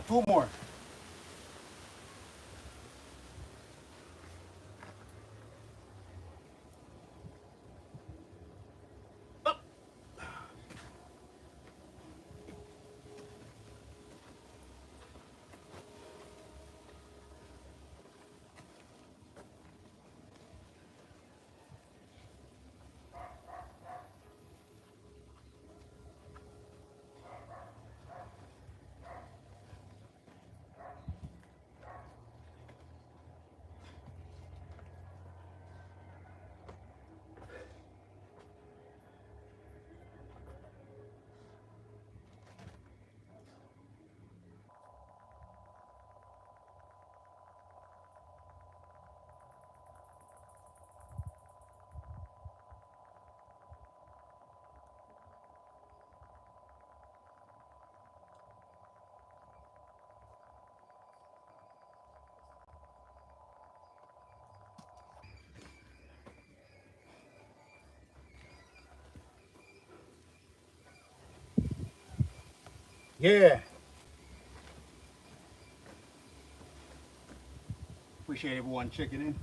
Two more. Yeah. Appreciate everyone checking in.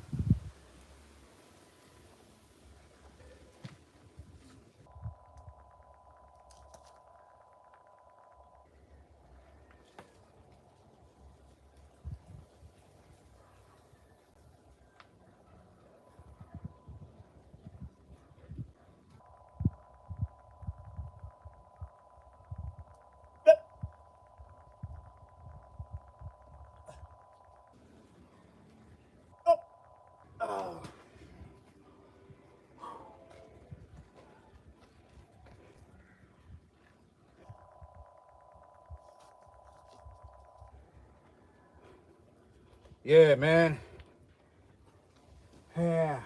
Yeah, man. Yeah.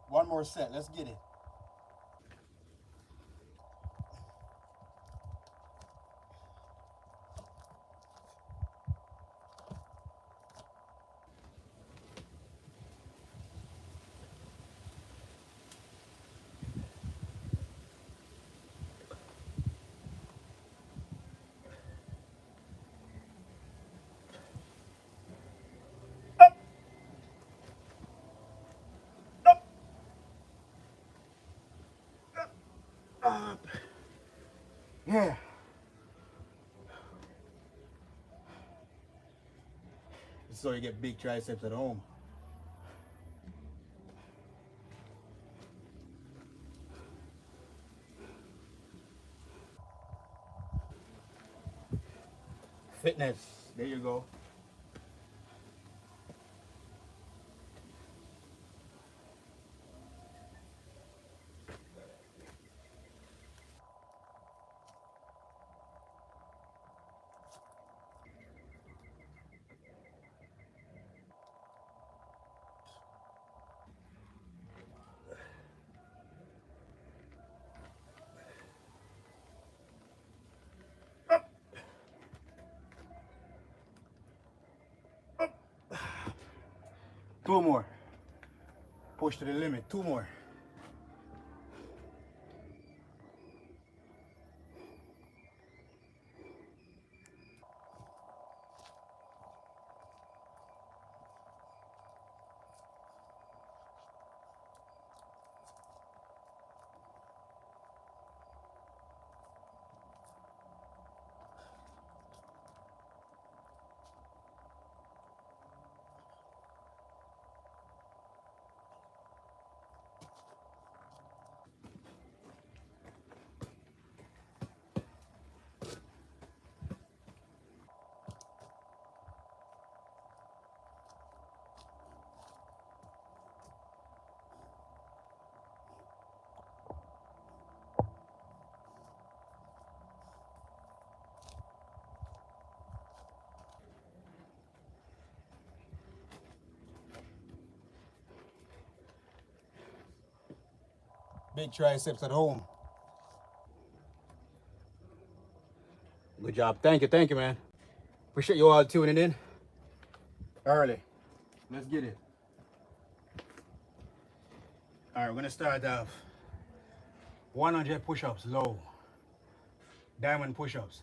One more set. Let's get it. Yeah. So you get big triceps at home. Fitness. There you go. Two more. Push to the limit. Two more. Big triceps at home. Good job. Thank you. Thank you, man. Appreciate you all tuning in early. Let's get it. All right, we're gonna start off 100 push-ups low, diamond push-ups.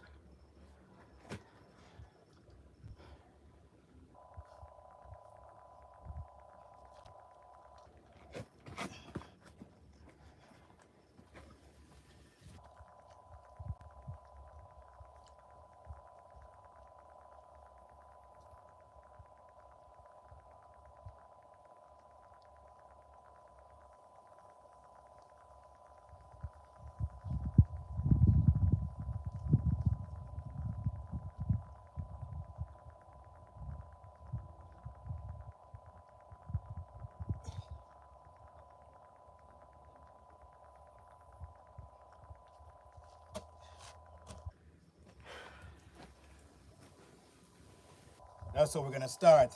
That's what we're gonna start.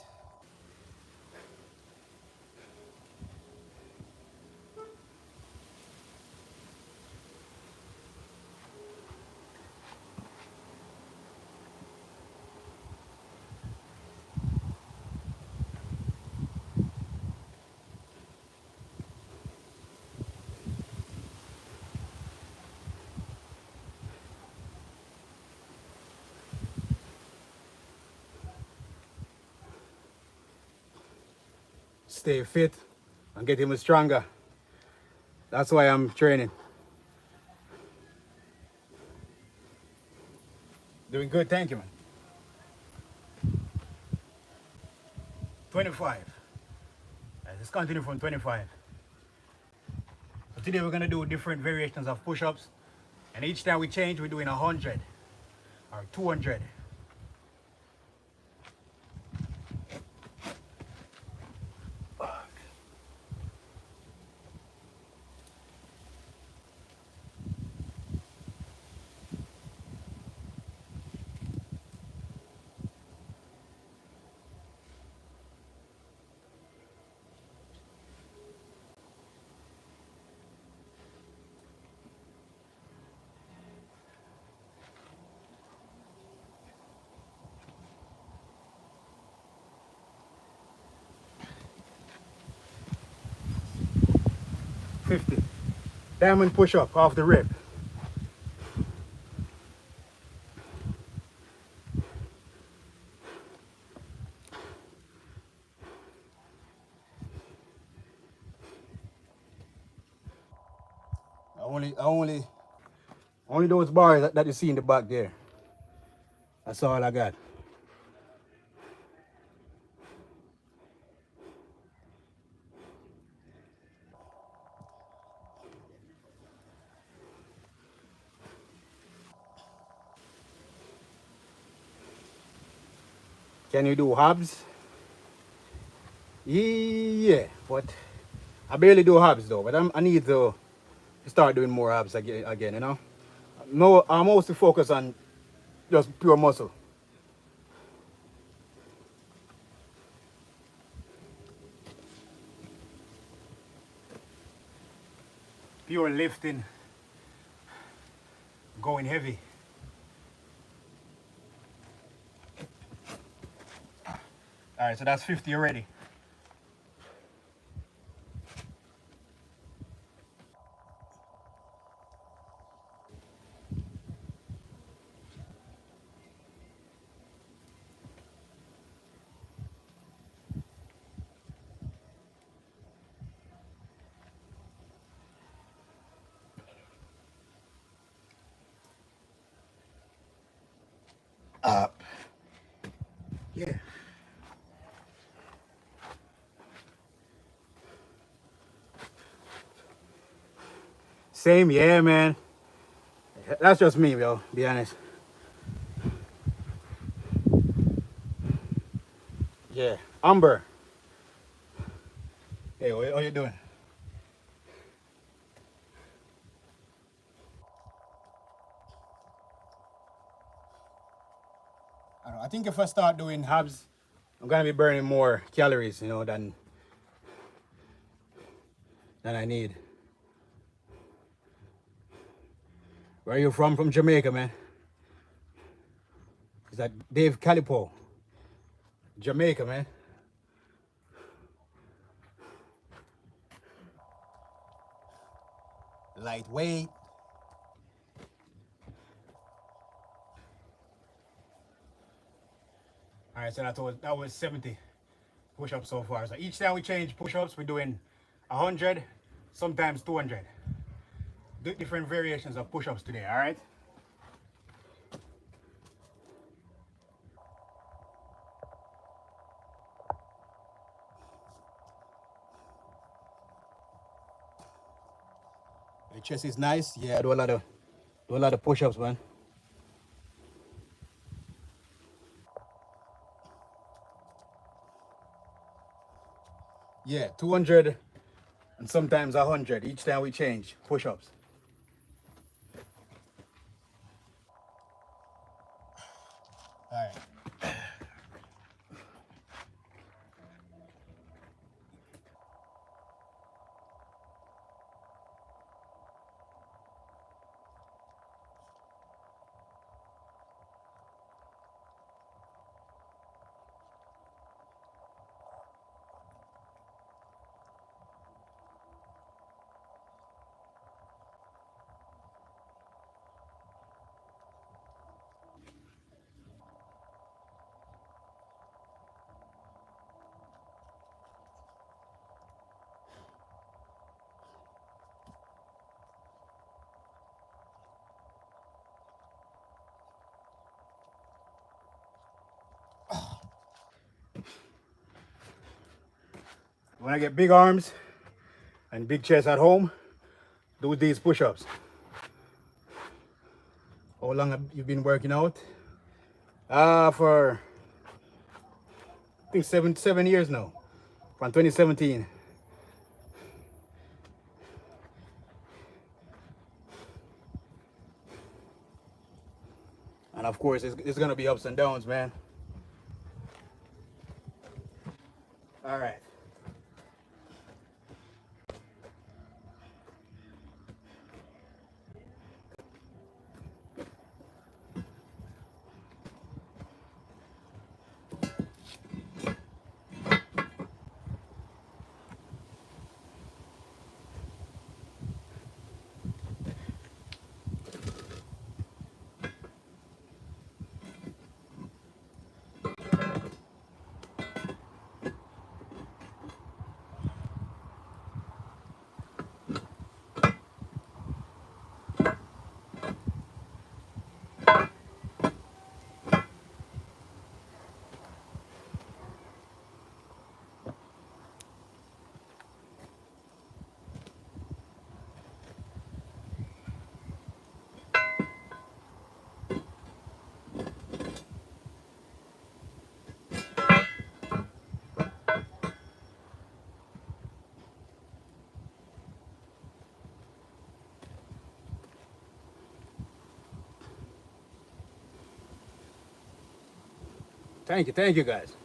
Stay fit and get even stronger. That's why I'm training. Doing good, thank you, man. 25. Let's continue from 25. So today we're gonna do different variations of push-ups, and each time we change, we're doing 100 or 200. $50. Diamond push-up off the rip. Only those bars that you see in the back there. That's all I got. Can you do abs? Yeah, but I barely do abs though. But I need to start doing more abs again, you know? No, I'm mostly focused on just pure muscle. Pure lifting, going heavy. All right, so that's 50 already. Up. Yeah. Same, yeah, man. That's just me, yo, be honest. Yeah. Amber. Hey, what you doing? I think if I start doing abs, I'm gonna be burning more calories, you know, than I need. Where are you from? From Jamaica, man. Is that Dave Calipo, Jamaica, man. Lightweight. All right, so that was 70 push-ups so far. So each time we change push-ups, we're doing 100, sometimes 200. Different variations of push-ups today. All right. The chest is nice. Yeah, I do a lot of push-ups, man. Yeah, 200 and sometimes 100 each time we change push-ups. All right. When I get big arms and big chest at home, do these push-ups. How long have you been working out? For I think 7 years now, from 2017. And of course, it's gonna be ups and downs, man. All right. Thank you, guys.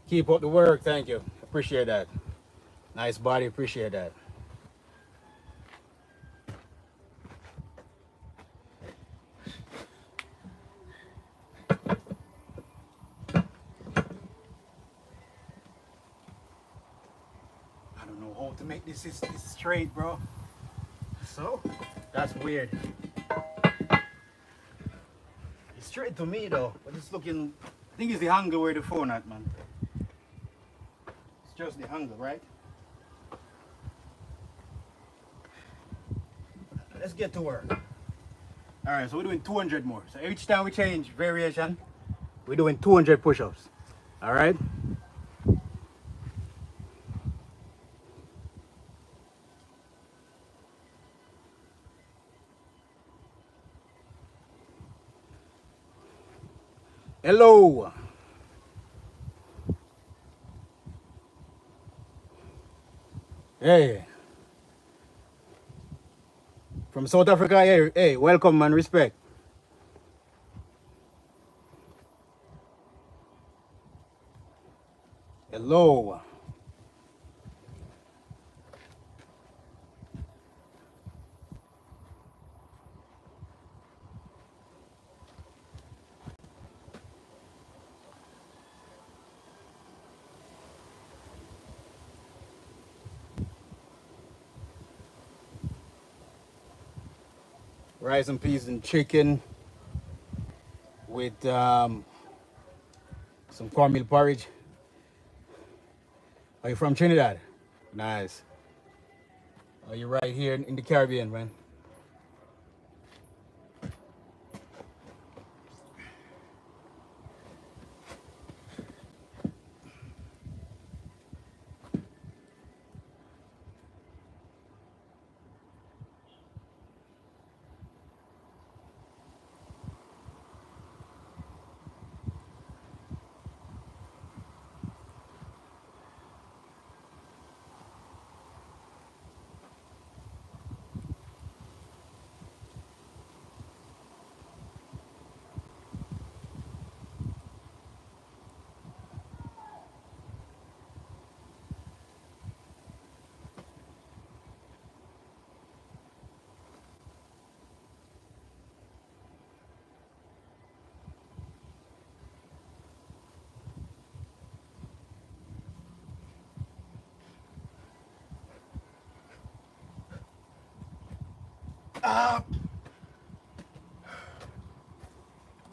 Keep up the work. Thank you. Appreciate that. Nice body. Appreciate that. I don't know how to make this straight, bro. So that's weird. It's straight to me though, but it's looking. I think it's the angle where the phone at, man. It's just the angle, right? Let's get to work. All right, so we're doing 200 more. So each time we change variation, we're doing 200 push-ups. All right. Hello. Hey. From South Africa. Hey, welcome, man. Respect. Hello. Rice and peas and chicken with some cornmeal porridge. Are you from Trinidad? Nice. Are you right here in the Caribbean, man?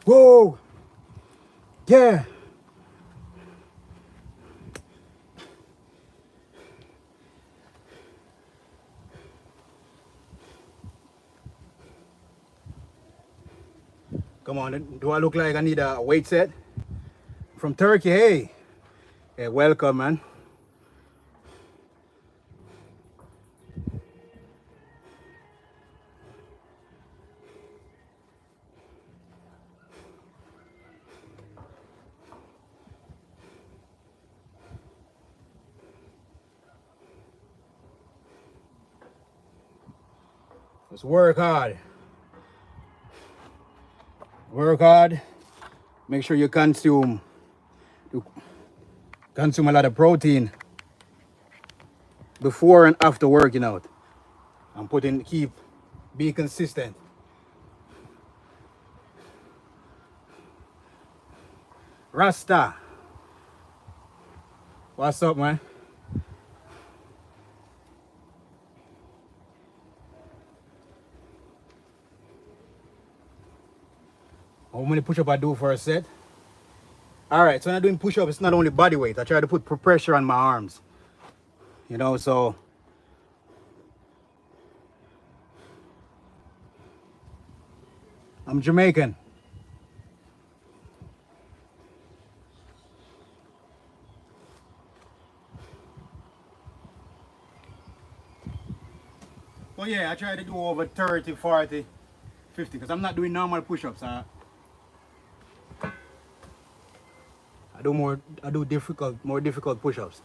Whoa! Yeah! Come on, do I look like I need a weight set? From Turkey, hey! Hey, welcome, man. Let's work hard. Work hard. Make sure you consume a lot of protein before and after working out. And be consistent. Rasta, what's up, man? How many push-ups I do for a set? All right, so when I'm doing push-ups, it's not only body weight. I try to put pressure on my arms. You know, so I'm Jamaican. But yeah, I try to do over 30, 40, 50 because I'm not doing normal push-ups. I do more difficult push-ups.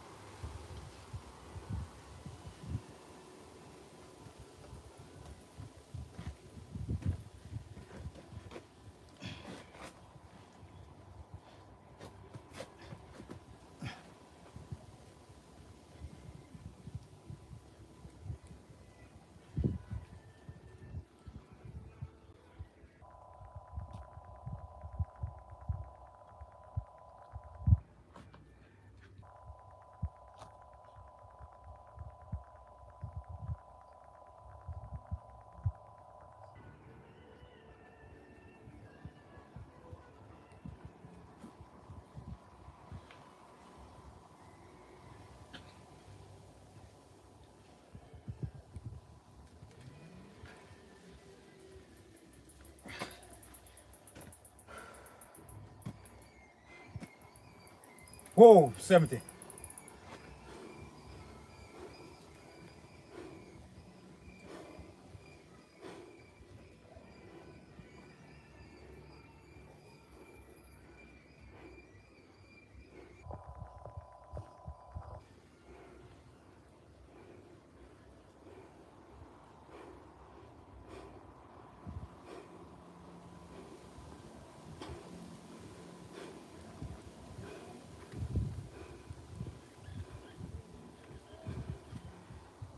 Whoa, 70.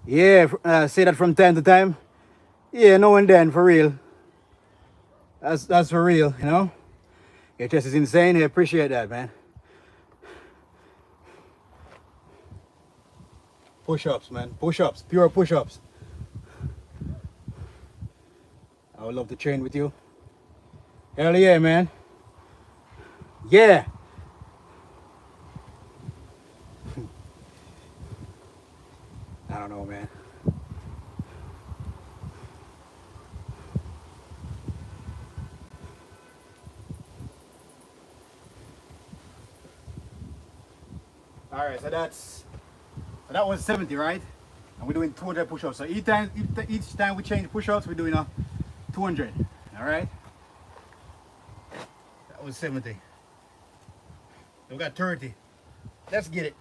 Yeah, say that from time to time. Yeah, now and then, for real. That's for real, you know? Your chest is insane. I appreciate that, man. Push-ups, man. Push-ups. Pure push-ups. I would love to train with you. Hell yeah, man. Yeah. I don't know, man. All right, so that was 70, right? And we're doing 200 push-ups. So each time we change push-ups, we're doing a 200. All right. That was 70. We got 30. Let's get it.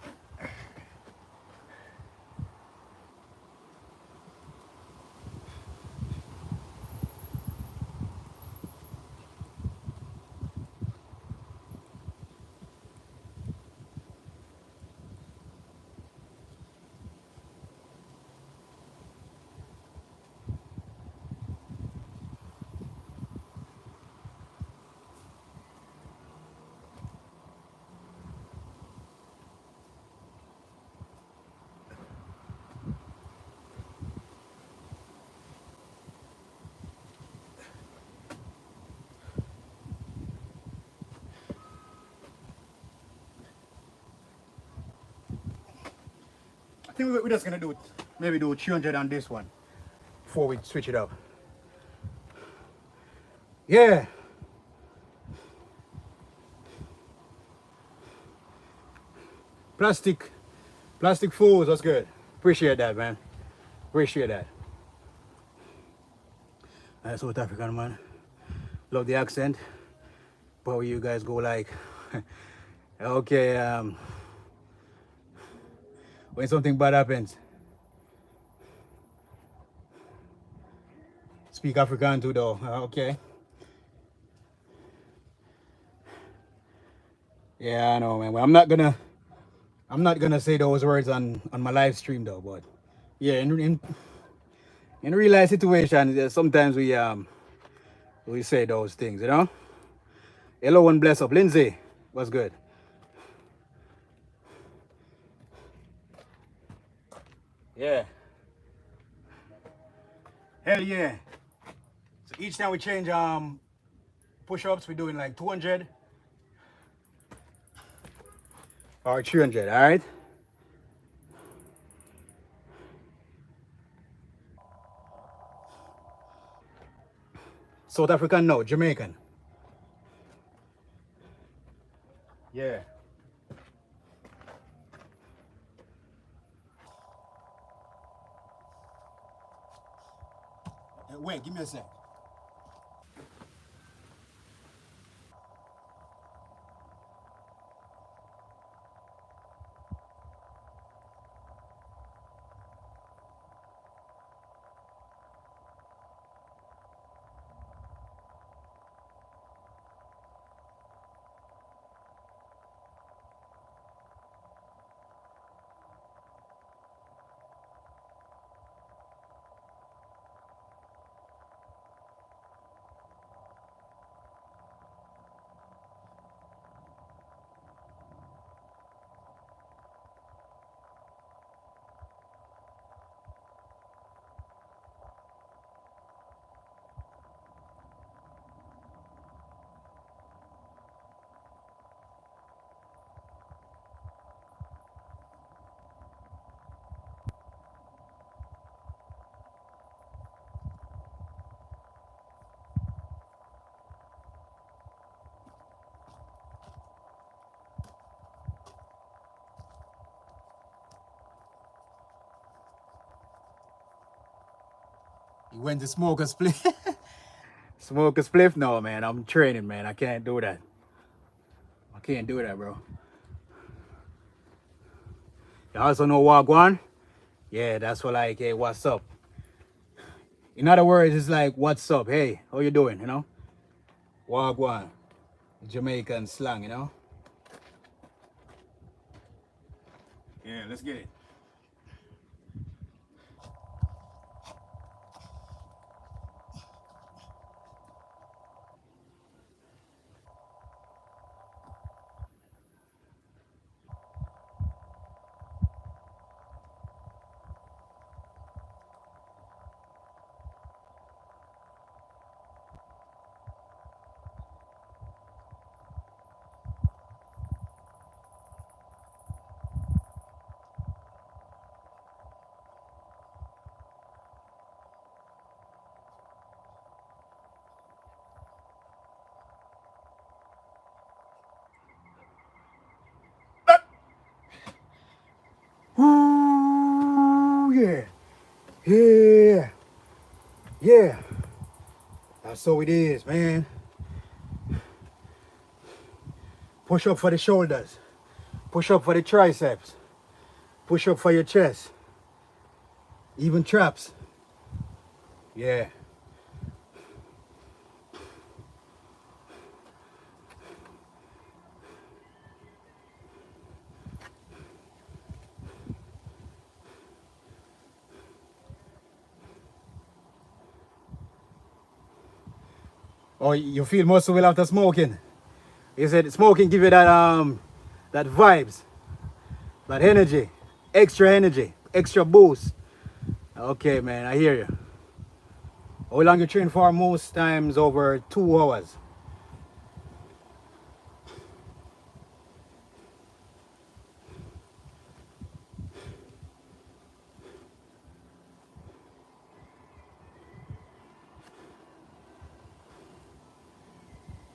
I think we're just gonna do it. Maybe do 300 on this one before we switch it up. Yeah. Plastic, plastic fools. That's good. Appreciate that, man. Appreciate that. That's South African, man. Love the accent. But where you guys go like, okay, when something bad happens, speak African too, though. Okay. Yeah, I know, man. Well, I'm not gonna say those words on my live stream though. But yeah, in real life situations, sometimes we say those things, you know. Hello and bless up, Lindsay. What's good? Yeah. Hell yeah. So each time we change push-ups, we're doing like 200 or 300. All right. South African, no, Jamaican. Yeah. Wait, give me a sec. You went to smoke a spliff. Smoke a spliff? No, man. I'm training, man. I can't do that. I can't do that, bro. You also know Wagwan? Yeah, that's what like, hey, what's up? In other words, it's like, what's up? Hey, how you doing, you know? Wagwan. Jamaican slang, you know? Yeah, let's get it. Ooh, yeah. Yeah. Yeah. That's how it is, man. Push up for the shoulders. Push up for the triceps. Push up for your chest. Even traps. Yeah. Oh, you feel muscle well after smoking? You said smoking give you that vibes, that energy, extra boost. Okay, man, I hear you. How long you train for? Most times over 2 hours.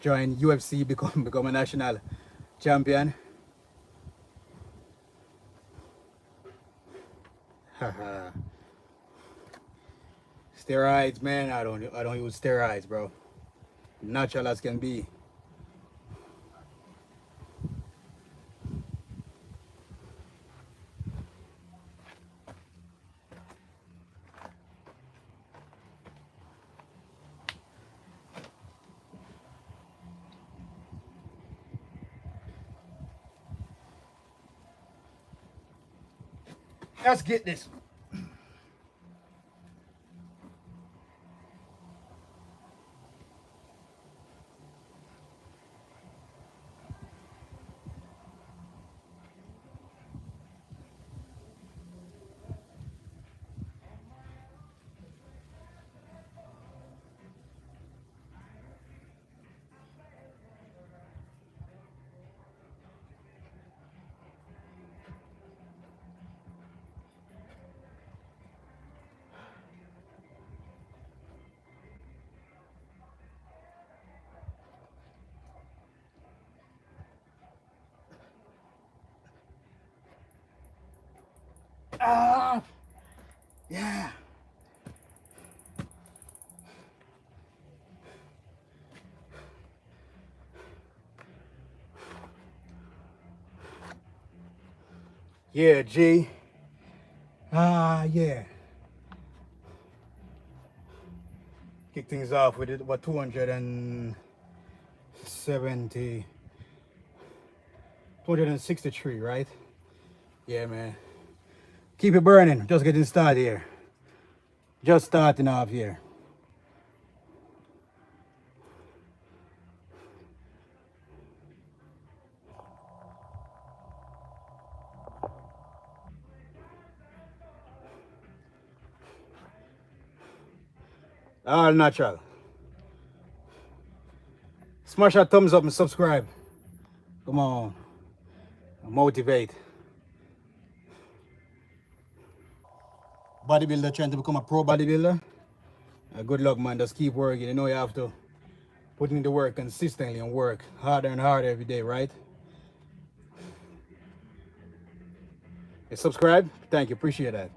Join UFC, become a national champion. Steroids, man. I don't use steroids, bro. Natural as can be. Let's get this. Ah, yeah. Yeah, G. Ah, yeah. Kick things off with it, about 270, 263, right? Yeah, man. Keep it burning. Just getting started here. Just starting off here. All natural. Smash that thumbs up and subscribe. Come on. Motivate. Bodybuilder trying to become a pro bodybuilder. Good luck, man. Just keep working. You know you have to put in the work consistently and work harder and harder every day, right? You subscribe? Thank you. Appreciate that.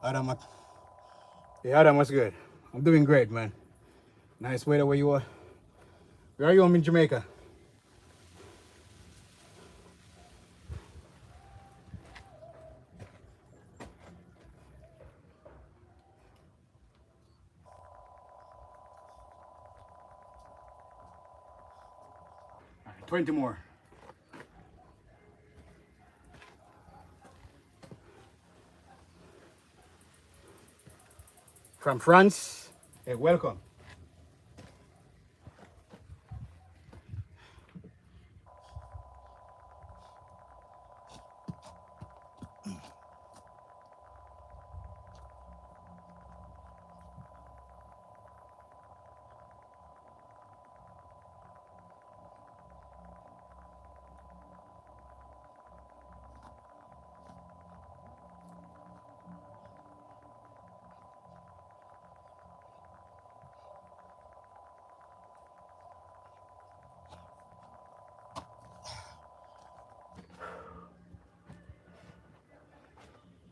Adam, yeah, Adam, what's good? I'm doing great, man. Nice weather where you are. Where are you? I'm in Jamaica. All right, 20 more. From France. Hey, welcome.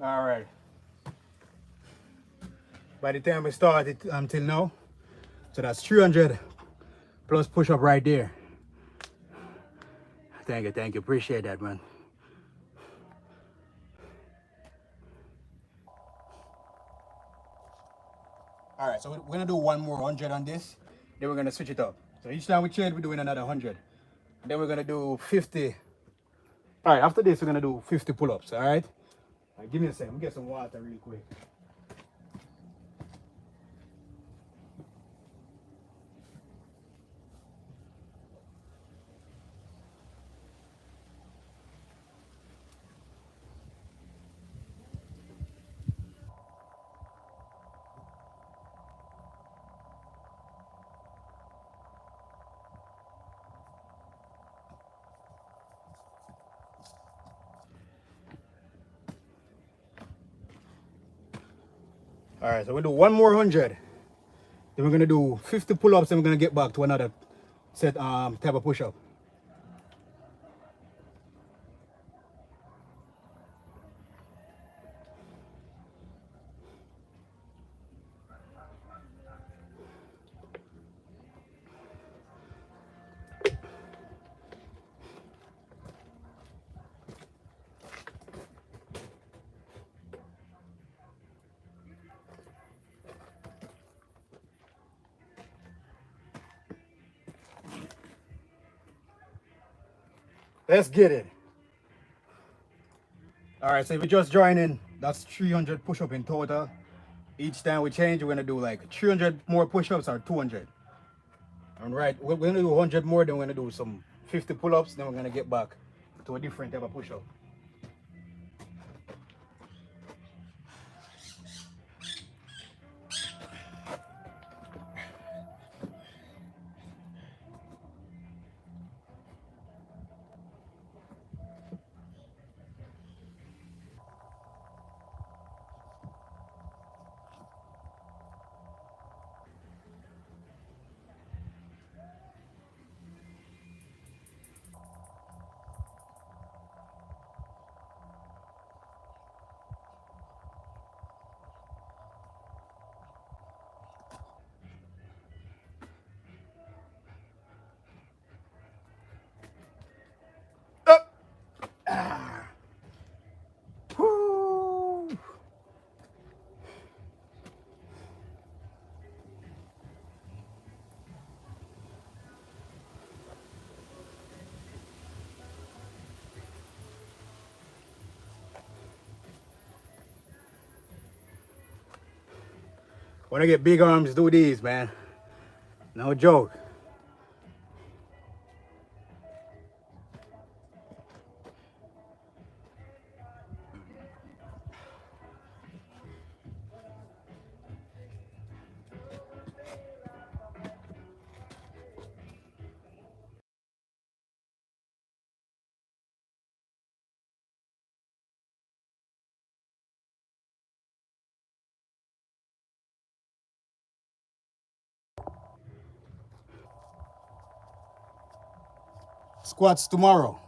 All right. By the time we started until now, so that's 300 plus push up right there. Thank you. Appreciate that, man. All right, so we're gonna do one more 100 on this. Then we're gonna switch it up. So each time we change, we're doing another 100. Then we're gonna do 50. All right, after this, we're gonna do 50 pull-ups. All right. All right, give me a second. I'm gonna get some water real quick. All right, so we'll do one more 100. Then we're gonna do 50 pull-ups, and we're gonna get back to another set type of push-up. Let's get it. All right, so if you just join in, that's 300 push-up in total. Each time we change, we're gonna do like 300 more push-ups or 200. And right, we're gonna do 100 more, then we're gonna do some 50 pull-ups, then we're gonna get back to a different type of push-up. Woo! When I get big arms, do these, man. No joke. Squats tomorrow.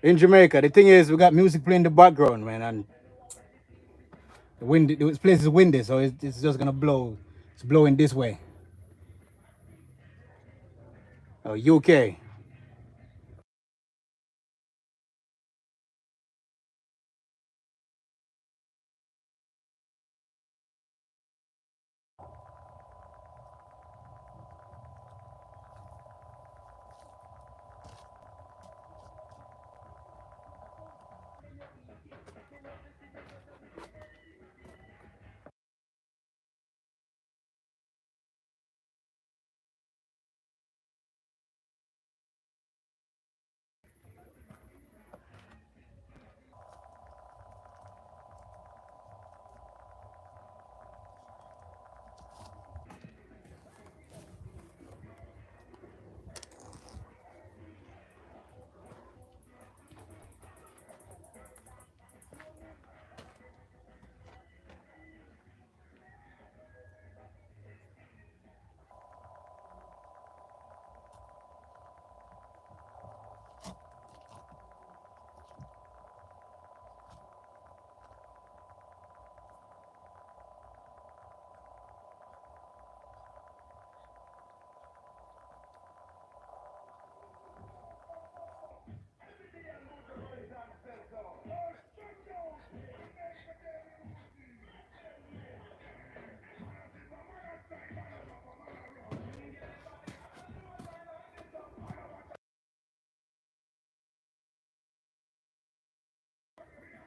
In Jamaica, the thing is, we got music playing in the background, man, and the wind, this place is windy, so it's just gonna blow. It's blowing this way. Oh, UK.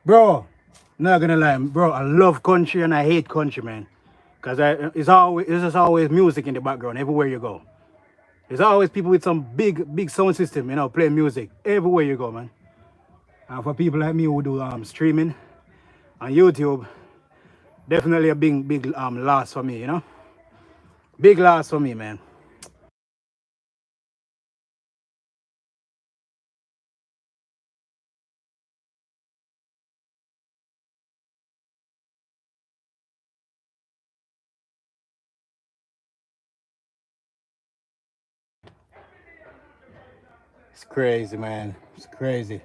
Bro, not gonna lie, bro. I love country and I hate country, man. Cause it's just always music in the background everywhere you go. There's always people with some big sound system, playing music everywhere you go, man. And for people like me who do streaming on YouTube, definitely a big loss for me. Big loss for me, man. It's crazy, man. It's crazy.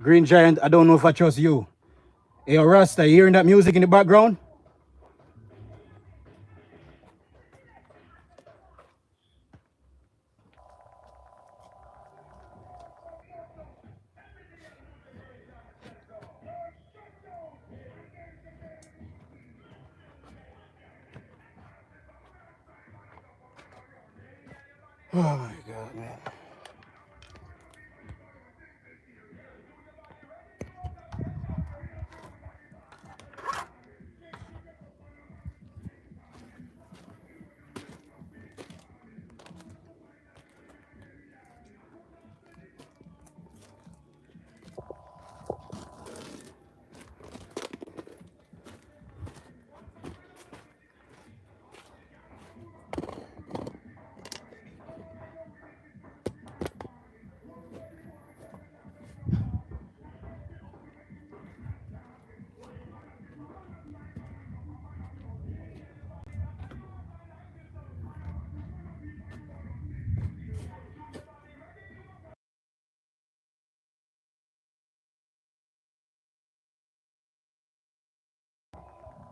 Green Giant, I don't know if I trust you. Hey, Rasta, you hearing that music in the background? Oh my God, man.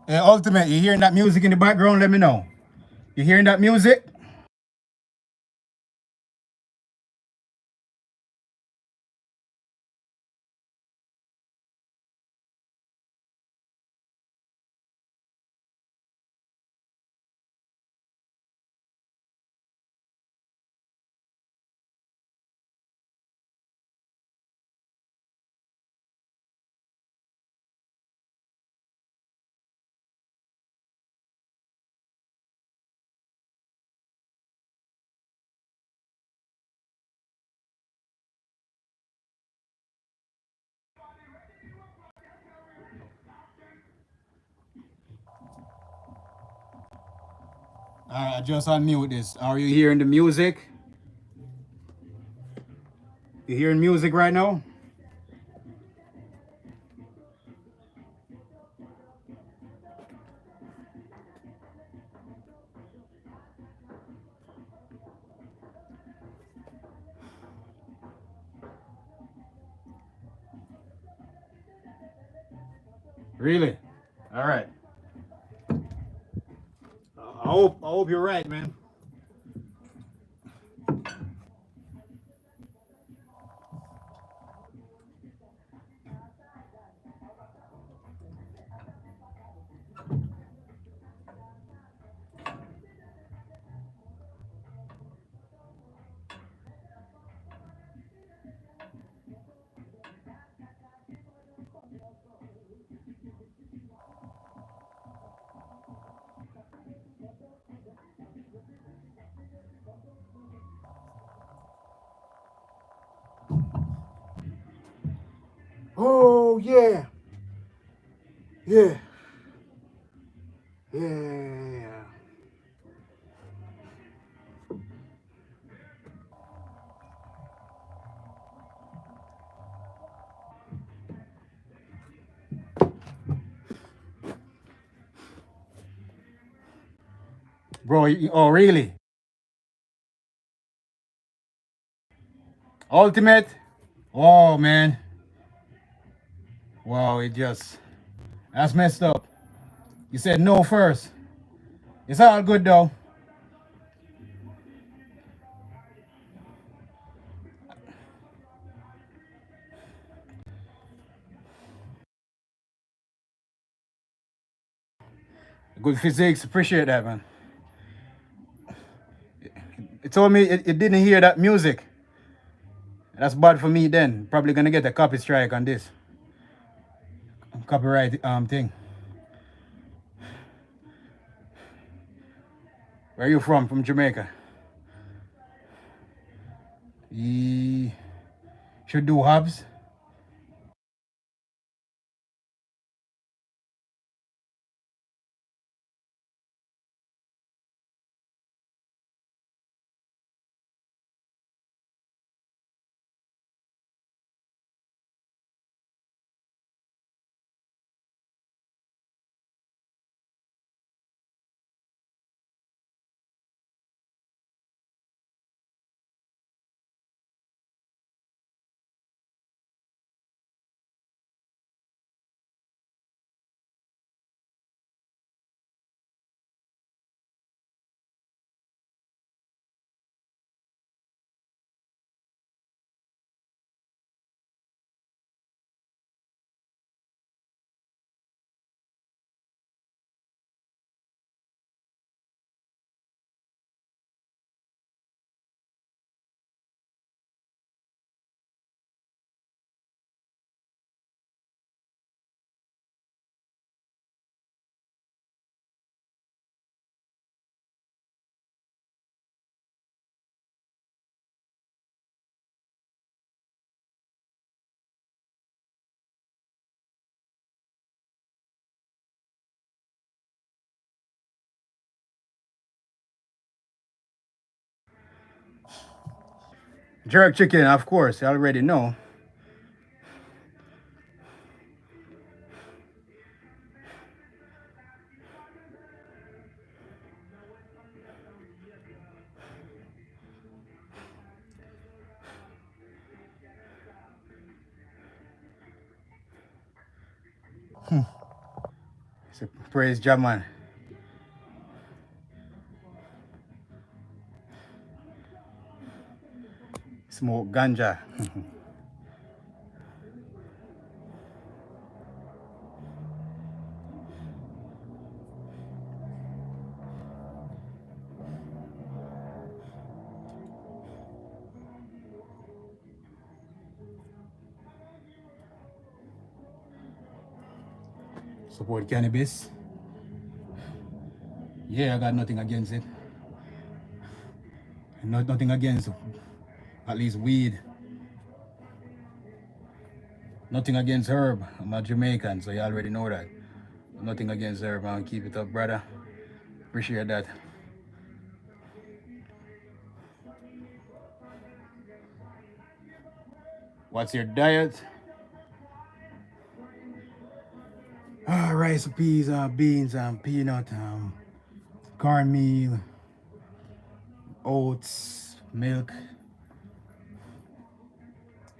Hey, Ultimate, you hearing that music in the background? Let me know. You hearing that music? All right, I just unmute this. Are you hearing the music? You hearing music right now? Really? All right. I hope you're right, man. Oh yeah, yeah, yeah. Bro, oh really? Ultimate? Oh man. Wow, that's messed up. You said no first. It's all good though. Good physics, appreciate that, man. It told me it didn't hear that music. That's bad for me then. Probably gonna get a copy strike on this. Copyright thing. Where are you from? From Jamaica. He should do hubs. Jerk chicken, of course. You already know. So praise Jaman. Smoke ganja. Support cannabis. Yeah, I got nothing against it. Nothing against at least weed. Nothing against herb. I'm a Jamaican, so you already know that. Nothing against herb, man. Keep it up, brother. Appreciate that. What's your diet? Rice, peas, beans, peanut, cornmeal, oats, milk,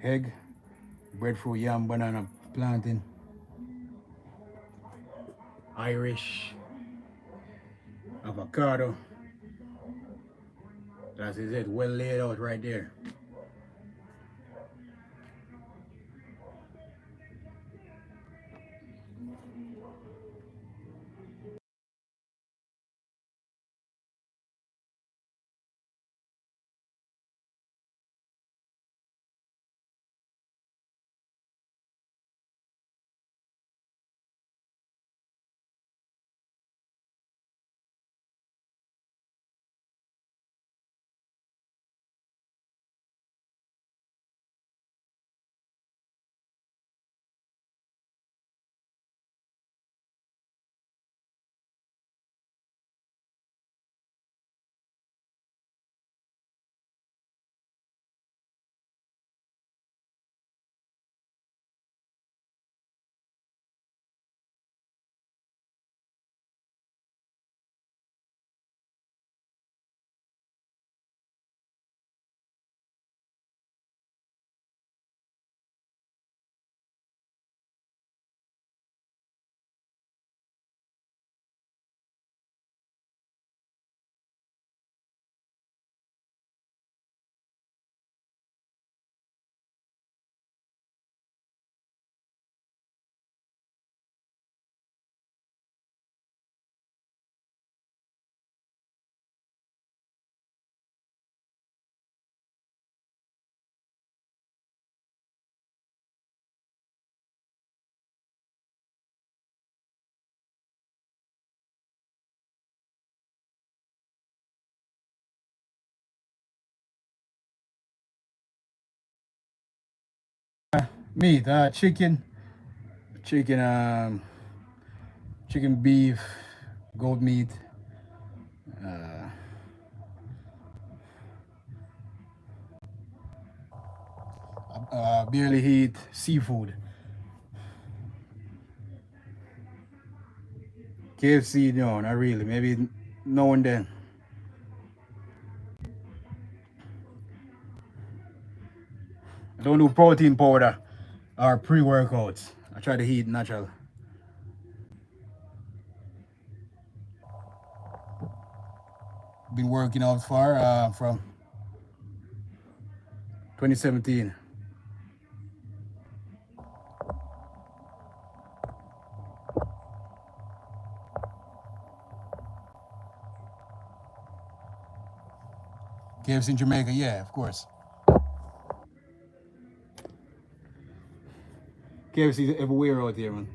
egg, breadfruit, yam, banana, plantain, Irish, avocado. That is it, well laid out right there. Meat, chicken, chicken beef, goat meat, barely eat seafood. KFC, no, not really. Maybe now and then. I don't do protein powder or pre-workouts. I try to eat natural. Been working out far from 2017. KFC in Jamaica, yeah, of course. KFC is everywhere out here, man.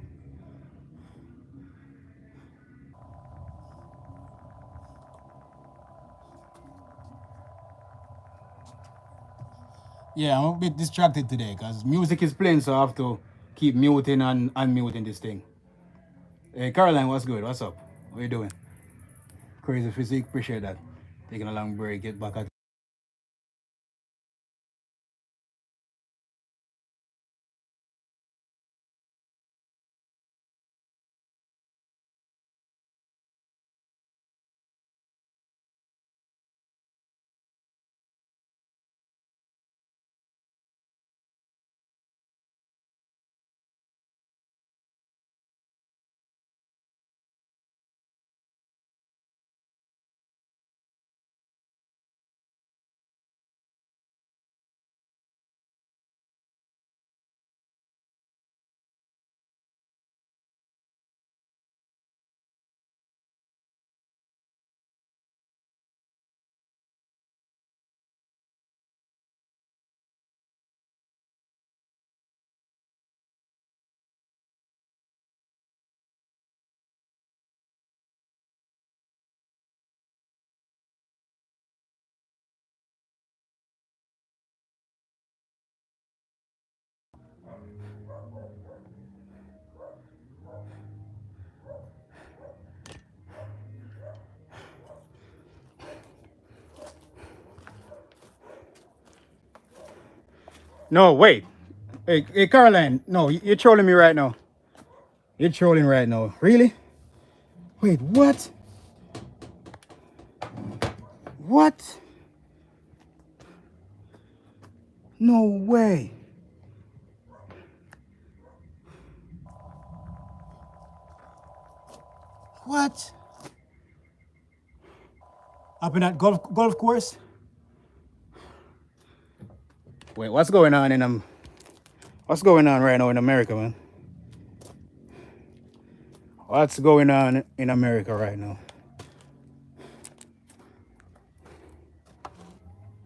Yeah, I'm a bit distracted today because music is playing, so I have to keep muting and unmuting this thing. Hey, Caroline, what's good? What's up? What you doing? Crazy physique, appreciate that. Taking a long break, get back at. No, wait. Hey, Caroline, no, you're trolling me right now. You're trolling right now. Really? Wait, what? What? No way. What? Up in that golf course? Wait, what's going on in what's going on right now in America, man? What's going on in America right now?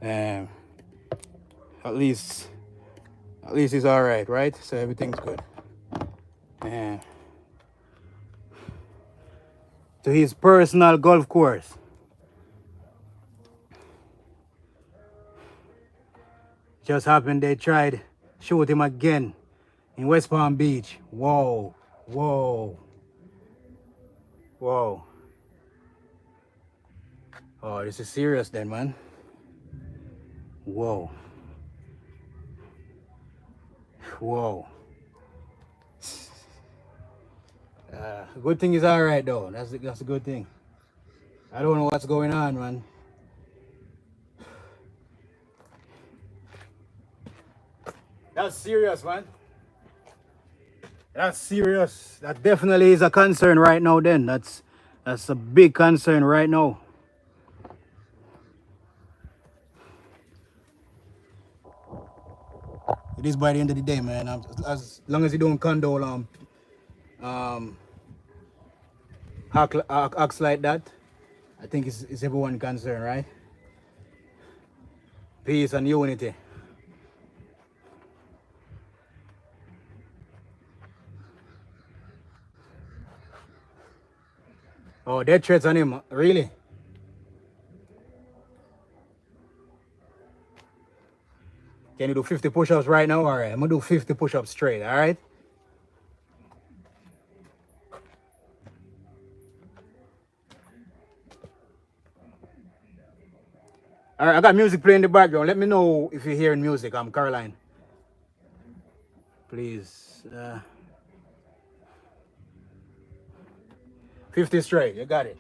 Um, at least it's all right? So everything's good. To his personal golf course. Just happened they tried shoot him again in West Palm Beach. Whoa, whoa, whoa. Oh, this is serious then, man. Whoa. Whoa. Good thing is all right though. That's a good thing. I don't know what's going on, man. That's serious, man. That's serious. That definitely is a concern right now then. That's a big concern right now. It is by the end of the day, man. As long as you don't condone acts like that, I think it's everyone concerned, right? Peace and unity. Oh, death threats on him, really? Can you do 50 push-ups right now? All right, I'm gonna do 50 push-ups straight, all right? All right, I got music playing in the background. Let me know if you're hearing music. I'm Caroline. Please. 50 straight, you got it.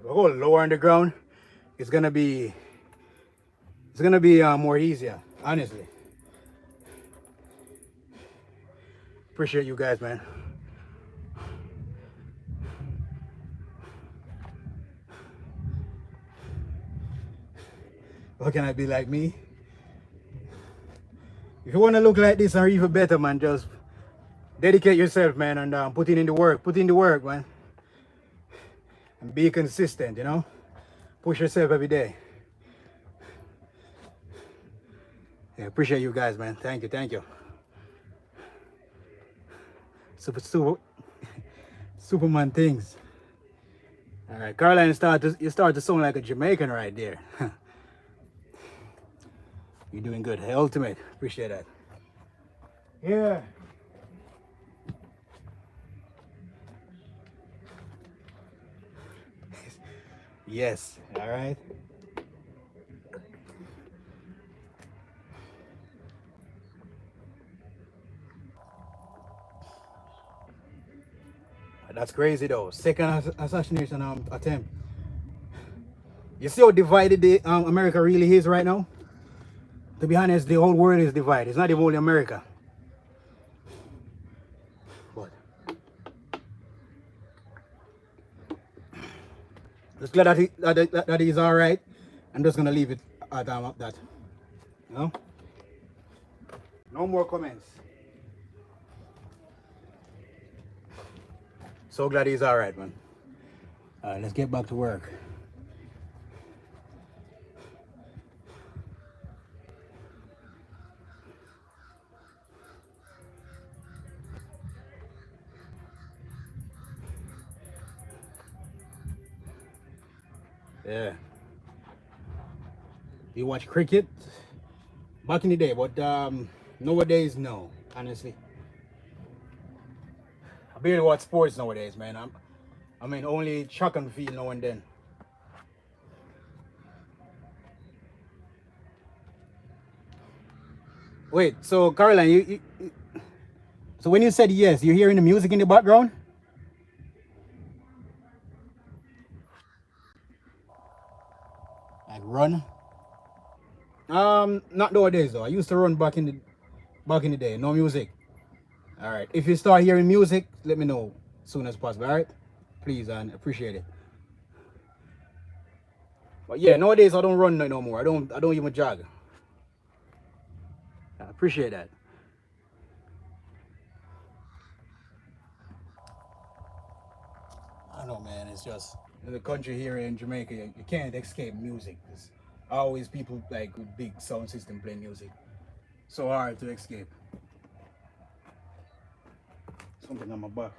If I go lower on the ground, it's gonna be more easier, honestly. Appreciate you guys, man. How can I be like me? If you want to look like this or even better, man, just dedicate yourself, man, and put in the work. Put in the work, man. And be consistent, you know? Push yourself every day. Yeah, appreciate you guys, man. Thank you. Superman things. All right, Caroline, you start to sound like a Jamaican right there. You're doing good. Hey, Ultimate, appreciate that. Yeah. Yes. All right. That's crazy though. Second assassination attempt. You see how divided America really is right now? To be honest, the whole world is divided. It's not even only America. But just glad that he's all right. I'm just gonna leave it at that. You know? No more comments. So glad he's all right, man. All right, let's get back to work. Yeah. You watch cricket back in the day, but nowadays, no. Honestly, I barely watch sports nowadays, man. I mean, only track and field now and then. Wait, so Caroline, so when you said yes, you're hearing the music in the background? Like run? Not nowadays though. I used to run back in the day. No music. All right. If you start hearing music, let me know as soon as possible. All right, please, and appreciate it. But yeah, nowadays I don't run no more. I don't even jog. I appreciate that. I don't know, man. It's just in the country here in Jamaica, you can't escape music. There's always people like with big sound system playing music. So hard to escape. Something on my back.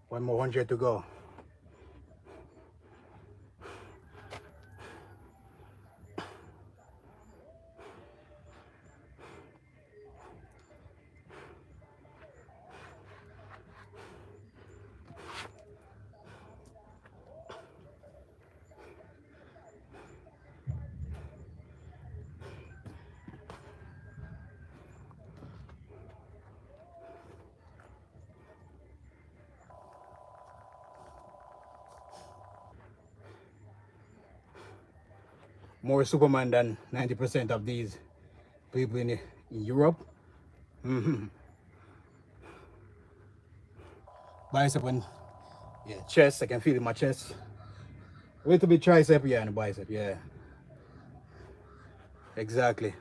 One more 100 to go. More Superman than 90% of these people in Europe. Mm-hmm. Bicep and yeah, chest. I can feel it in my chest. A little bit tricep, yeah, and bicep, yeah. Exactly.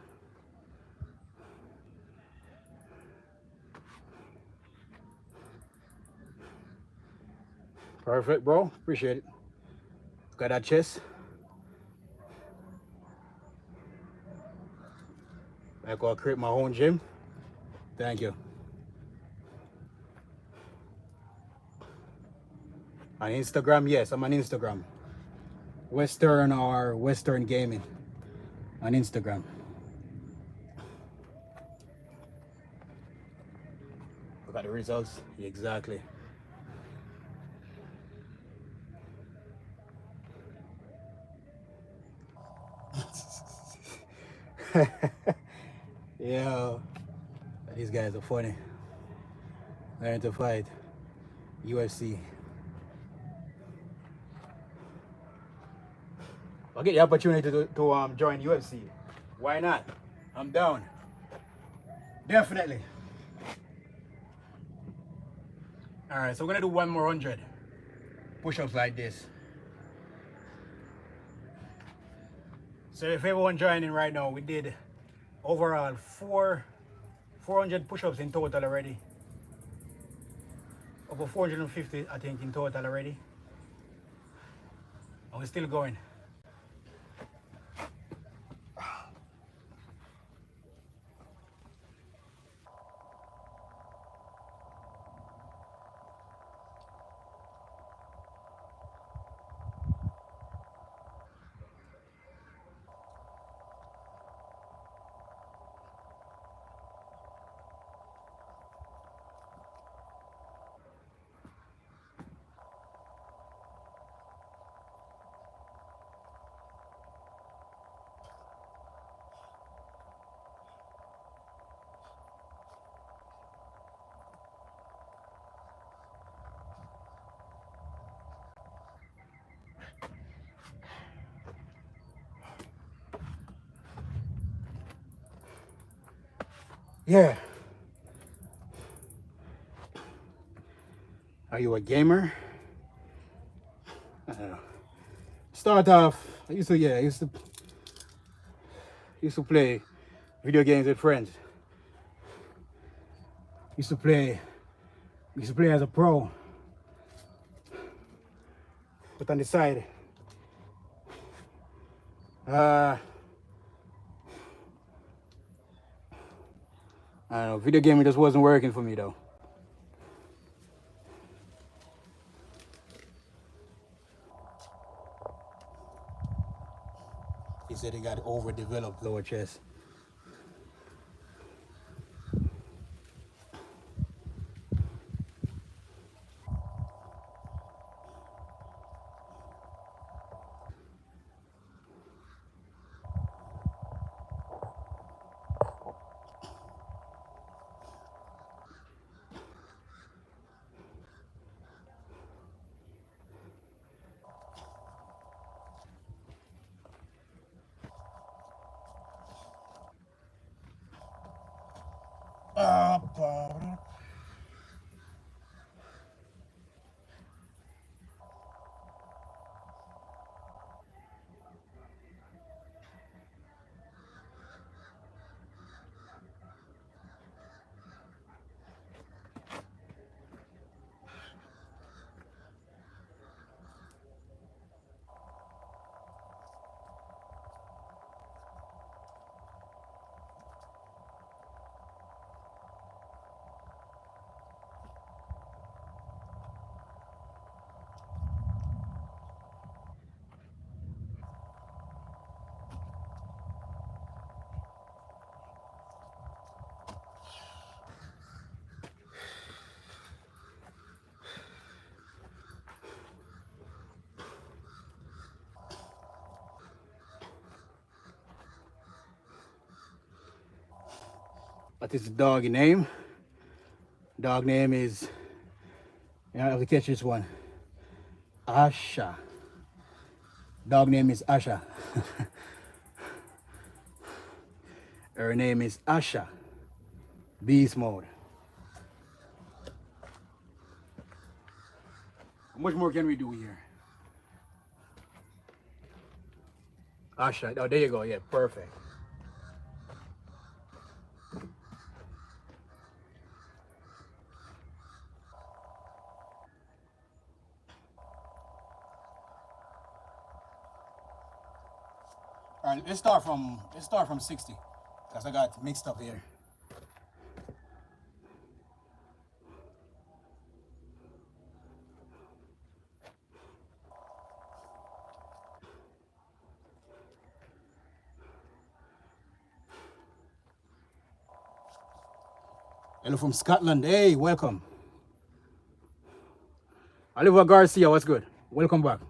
Perfect, bro. Appreciate it. Got that chest. I go create my own gym. Thank you. On Instagram, yes, I'm on Instagram. Western or Western Gaming on Instagram. Look at the results. Exactly. Yeah, these guys are funny. Learn to fight. UFC. I'll get the opportunity to join UFC. Why not? I'm down. Definitely. All right, so we're gonna do one more 100 push-ups like this. So if everyone joining right now, we did overall 400 push-ups in total already. Over 450, I think, in total already. And we're still going. Yeah. Are you a gamer? I don't know. Start off. I used to play video games with friends. Used to play. Used to play as a pro. But on the side, uh, I don't know. Video gaming just wasn't working for me though. He said he got overdeveloped lower chest. What is the dog name? Dog name is, you have to catch this one. Asha. Dog name is Asha. Her name is Asha. Beast mode. How much more can we do here? Asha. Oh, there you go. Yeah, perfect. All right, let's start from 60, because I got mixed up here. Hello from Scotland. Hey, welcome. Oliver Garcia, what's good? Welcome back.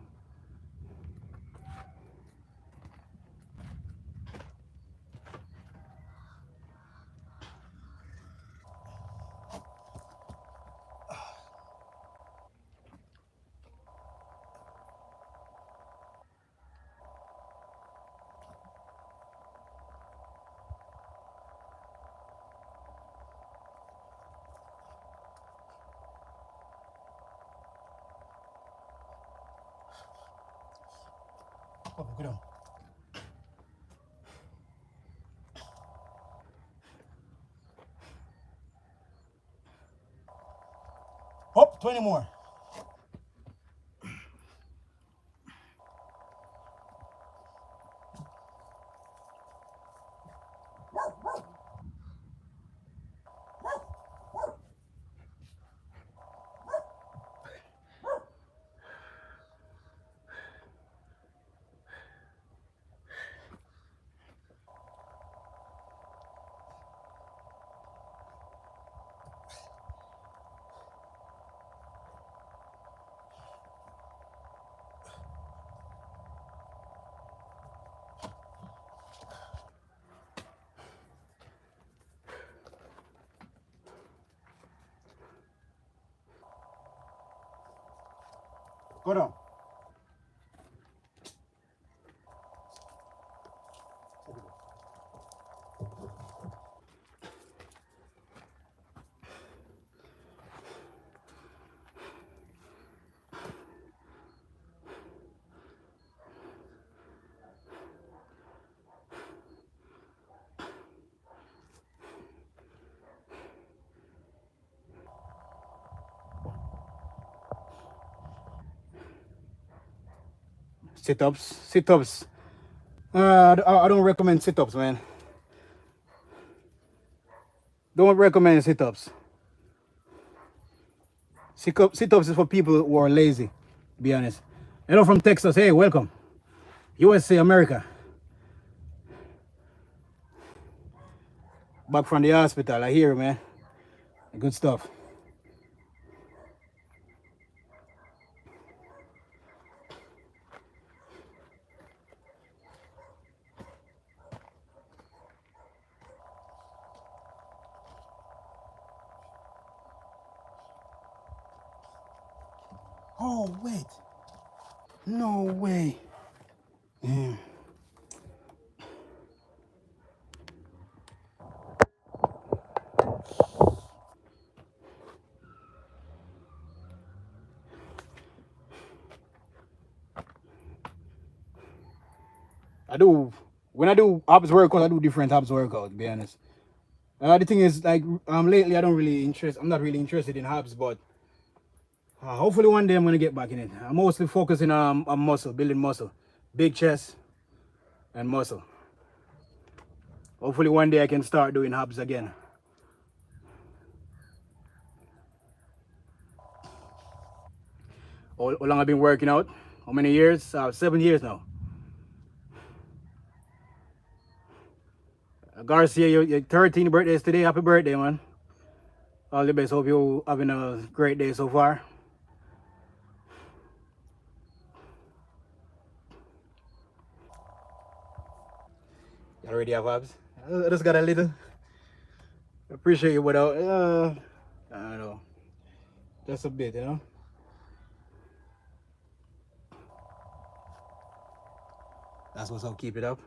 Up, go down. Up, 20 more. Go down. Sit-ups. Sit-ups. I don't recommend sit-ups, man. Don't recommend sit-ups. Sit-ups is for people who are lazy, to be honest. Hello from Texas. Hey, welcome. USA, America. Back from the hospital. I hear, man. Good stuff. Oh, wait. No way. Yeah. I do, when I do abs workouts, I do different abs workouts, to be honest. The thing is, like, lately I'm not really interested in abs, but hopefully one day I'm gonna get back in it. I'm mostly focusing on muscle, building muscle, big chest and muscle. Hopefully one day I can start doing abs again. How long I've been working out? How many years? 7 years now. Garcia, your 13th birthday is today. Happy birthday, man. All the best. Hope you're having a great day so far. You already have abs? I just got a little. Appreciate you without, I don't know, just a bit, you know. That's what's up. Keep it up.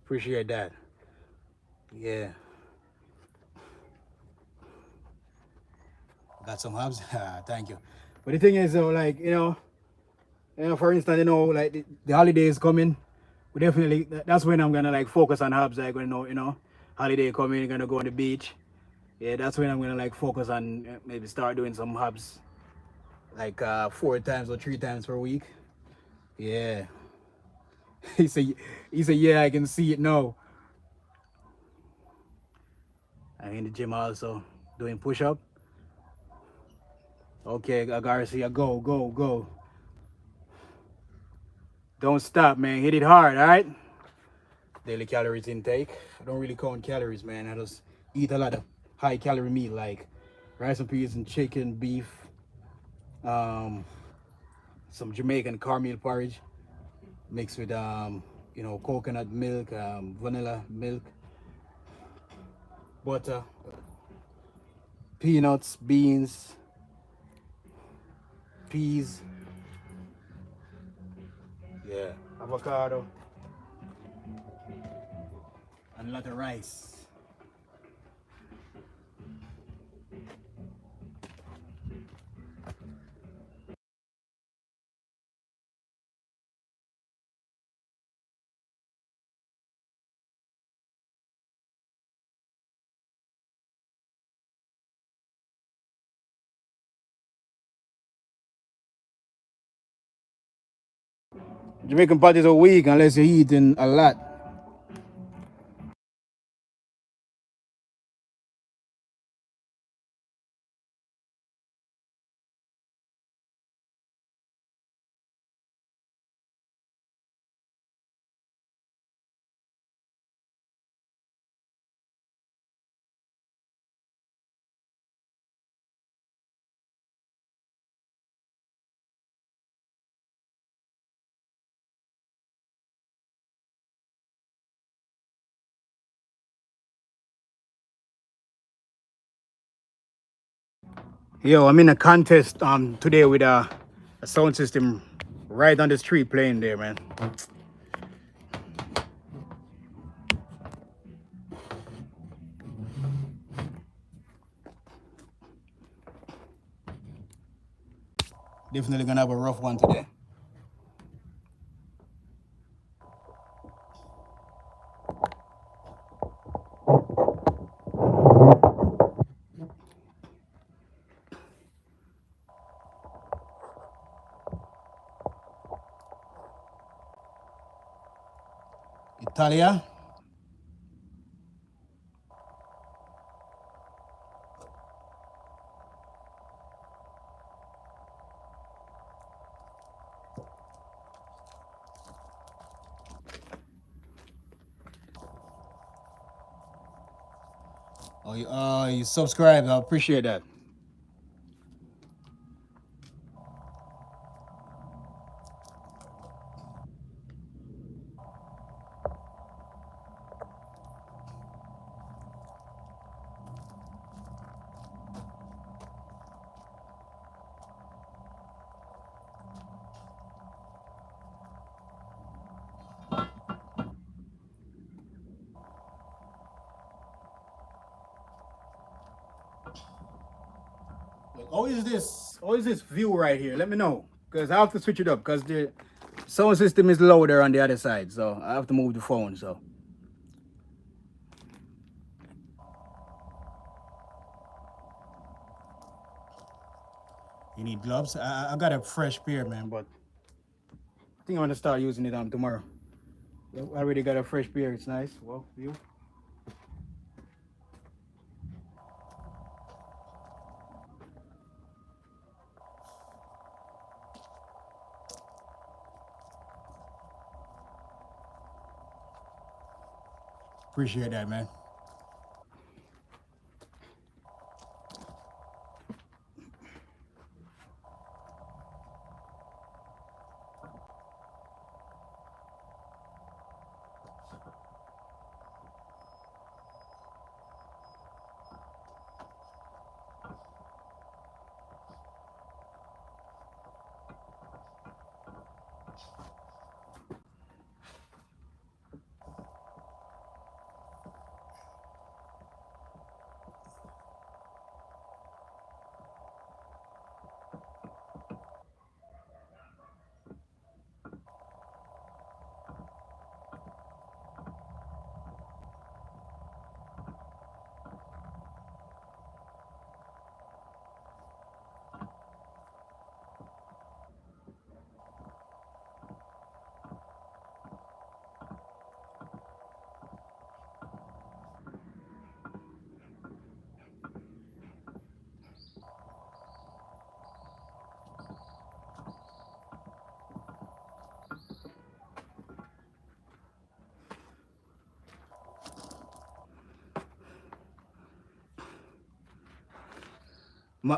Appreciate that. Yeah. Got some abs. Thank you. But the thing is, though, like, for instance, like the holidays coming, we definitely, that's when I'm gonna like focus on abs. Like, holiday coming, gonna go on the beach. Yeah, that's when I'm gonna like focus on maybe start doing some abs, like 4 times or 3 times per week. Yeah. He said, yeah, I can see it now. I'm in the gym also doing push-up. Okay, Garcia, go, go, go. Don't stop, man. Hit it hard, all right? Daily calories intake. I don't really count calories, man. I just eat a lot of high calorie meat like rice and peas and chicken, beef, um, some Jamaican cornmeal porridge mixed with coconut milk, vanilla milk, butter, peanuts, beans, peas, yeah, avocado, and a lot of rice. Jamaican parties are weak unless you're eating a lot. Yo, I'm in a contest today with a sound system right on the street playing there, man. Definitely gonna have a rough one today. Talia? Oh, you subscribed. I appreciate that. How is this view right here? Let me know. Because I have to switch it up because the sound system is louder on the other side. So I have to move the phone. So you need gloves? I got a fresh pair, man, but I think I'm gonna start using it on tomorrow. I already got a fresh pair. It's nice. Well, view. Appreciate that, man.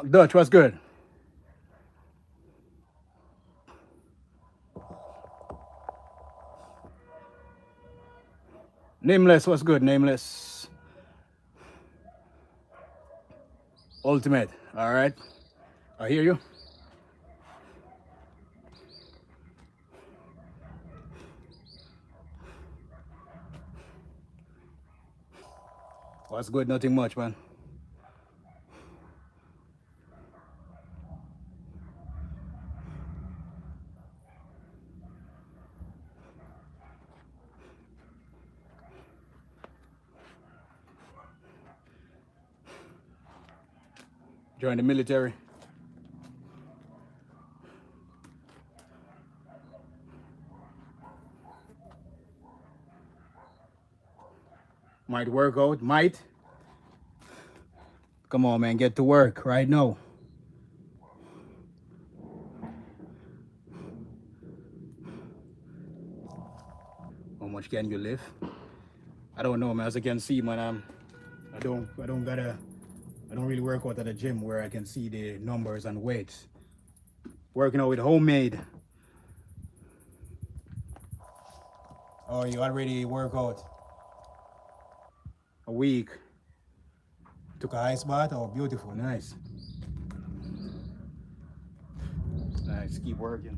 Dutch, what's good? Nameless, what's good? Nameless. Ultimate. All right. I hear you. What's good? Nothing much, man. Join the military. Might work out. Might. Come on, man. Get to work right now. How much can you lift? I don't know, man. As I can see, man, I don't really work out at a gym where I can see the numbers and weights. Working out with homemade. Oh, you already work out a week. Took a ice bath. Oh, beautiful. Nice. Nice. Keep working.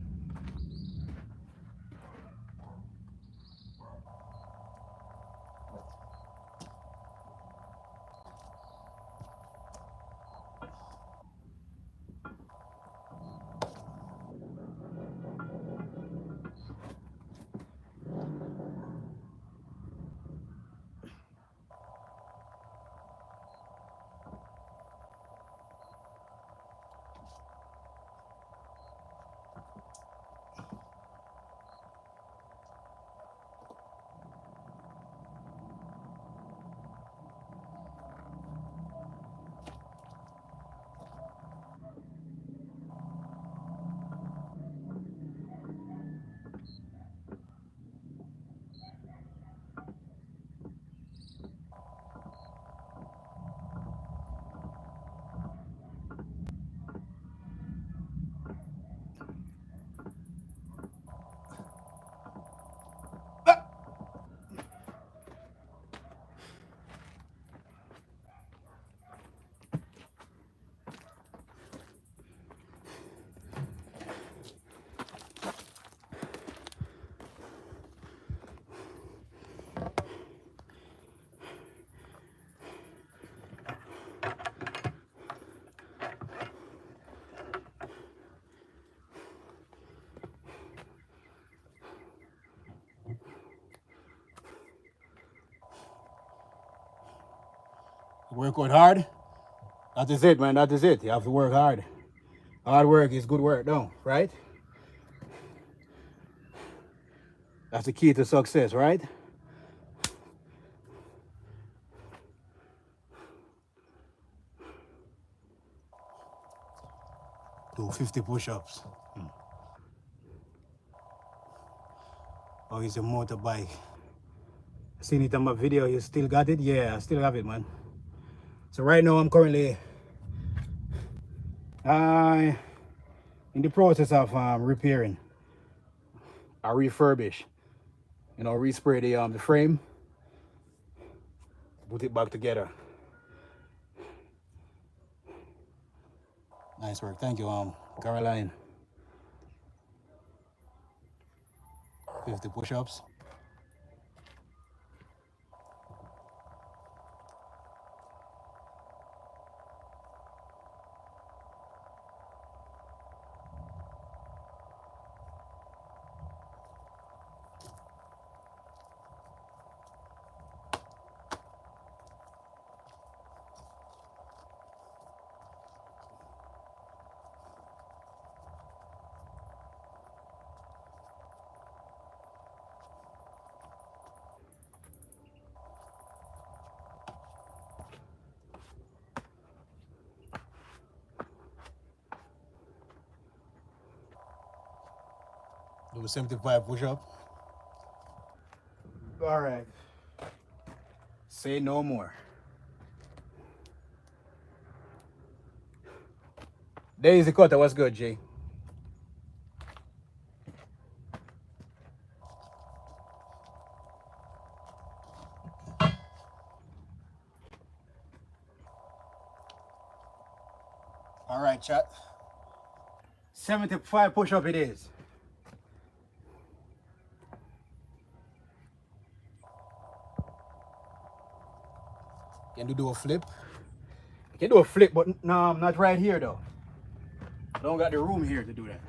Work out hard. That is it, man. That is it. You have to work hard. Hard work is good work, no, right? That's the key to success, right? Do 50 push-ups. Oh, it's a motorbike. Seen it on my video. You still got it? Yeah, I still have it, man. So right now I'm currently in the process of repairing. I refurbish, you know, respray the frame, put it back together. Nice work. Thank you, Caroline. 50 push-ups. Do 75 push-up. All right. Say no more. Daisy Cutter, what's good, G? All right, chat. 75 push-up it is. Can you do a flip? I can do a flip, but no, I'm not right here though. I don't got the room here to do that.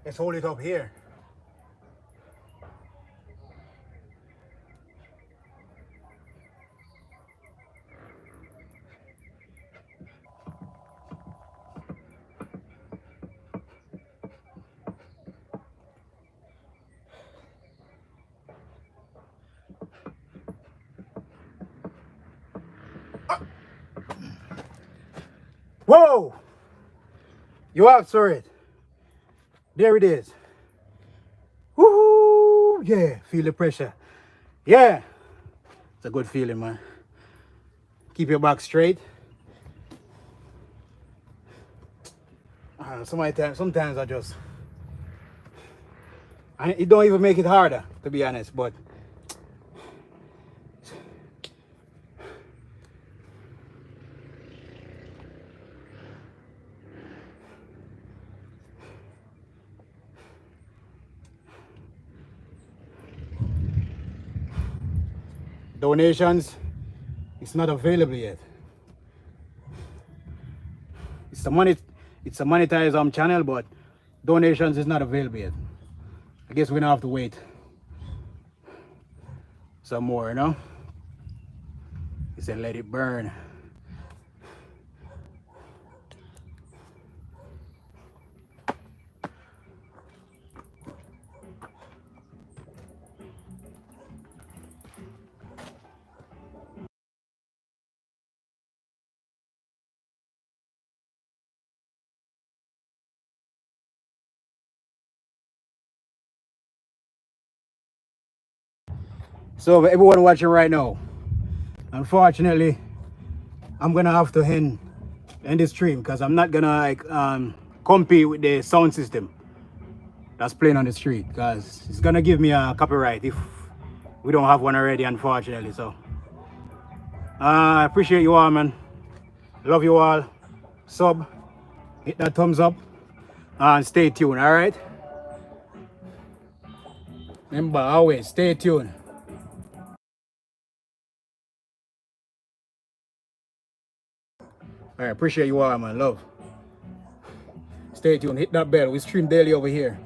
Let's hold it up here. Whoa! You answer it. There it is. Woo! Yeah, feel the pressure. Yeah. It's a good feeling, man. Keep your back straight. Sometimes it don't even make it harder, to be honest, but donations, it's not available yet. It's a monetized channel, but donations is not available yet. I guess we're gonna have to wait some more, you know? He said let it burn. So everyone watching right now, unfortunately, I'm gonna have to end this stream because I'm not gonna like compete with the sound system that's playing on the street because it's gonna give me a copyright if we don't have one already, unfortunately. So I appreciate you all, man. Love you all. Sub, hit that thumbs up, and stay tuned. All right. Remember, always stay tuned. All right, appreciate you all, man. Love. Stay tuned. Hit that bell. We stream daily over here.